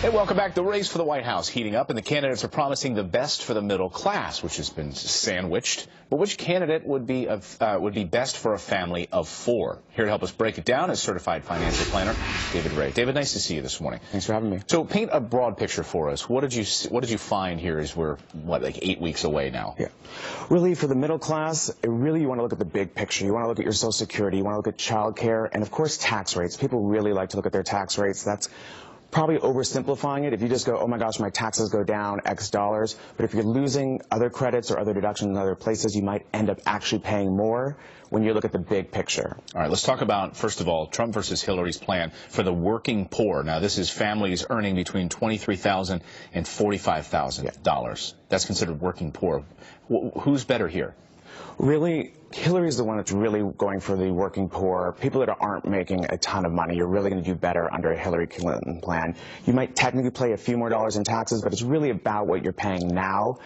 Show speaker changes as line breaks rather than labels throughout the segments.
Hey, welcome back. The race for the White House heating up, and the candidates are promising the best for the middle class, which has been sandwiched. But which candidate would be best for a family of four? Here to help us break it down is certified financial planner David Rae. David, nice to see you this morning.
Thanks for having me.
So, paint a broad picture for us. What did you find here as we're like 8 weeks away now?
Yeah, really for the middle class, you want to look at the big picture. You want to look at your Social Security. You want to look at child care, and of course tax rates. People really like to look at their tax rates. That's probably oversimplifying it if you just go, oh my gosh, my taxes go down X dollars. But if you're losing other credits or other deductions in other places, you might end up actually paying more when you look at the big picture. All
right, let's talk about, first of all, Trump versus Hillary's plan for the working poor. Now, this is families earning between $23,000 and $45,000. That's considered working poor. Who's better here?
Really, Hillary's the one that's really going for the working poor. People that aren't making a ton of money, you're really going to do better under a Hillary Clinton plan. You might technically pay a few more dollars in taxes, but it's really about what you're paying now.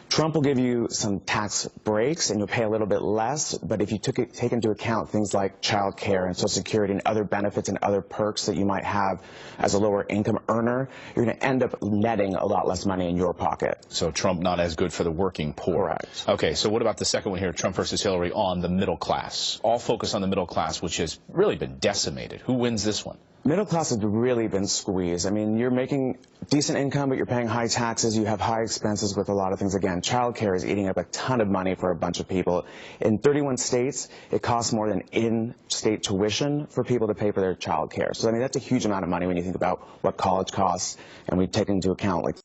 Trump will give you some tax breaks and you'll pay a little bit less, but if you take into account things like child care and Social Security and other benefits and other perks that you might have as a lower income earner, you're going to end up netting a lot less money in your pocket.
So Trump not as good for the working poor.
Correct.
Okay, so what about the second one here, Trump versus Hillary on the middle class? All focus on the middle class, which has really been decimated. Who wins this one?
Middle class has really been squeezed. I mean, you're making decent income, but you're paying high taxes. You have high expenses with a lot of things. Again, child care is eating up a ton of money for a bunch of people. In 31 states, it costs more than in-state tuition for people to pay for their child care. So, I mean, that's a huge amount of money when you think about what college costs, and we take into account, like,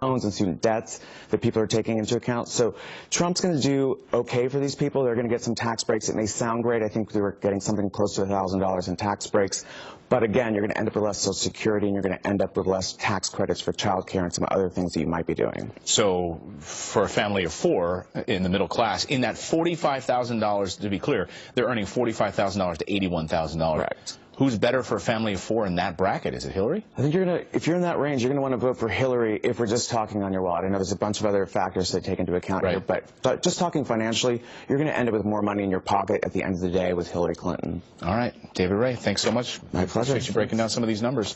loans and student debts that people are taking into account. So Trump's going to do okay for these people. They're going to get some tax breaks. It may sound great. I think they were getting something close to $1,000 in tax breaks. But again, you're going to end up with less Social Security, and you're going to end up with less tax credits for child care and some other things that you might be doing.
So for a family of four in the middle class, in that $45,000, to be clear, they're earning $45,000 to $81,000.
Correct.
Who's better for a family of four in that bracket? Is it Hillary?
I think if you're in that range, you're going to want to vote for Hillary if we're just talking on your wallet. I know there's a bunch of other factors to take into account here, but just talking financially, you're going to end up with more money in your pocket at the end of the day with Hillary Clinton.
All right. David Rae, thanks so much.
My pleasure.
Appreciate you breaking down some of these numbers.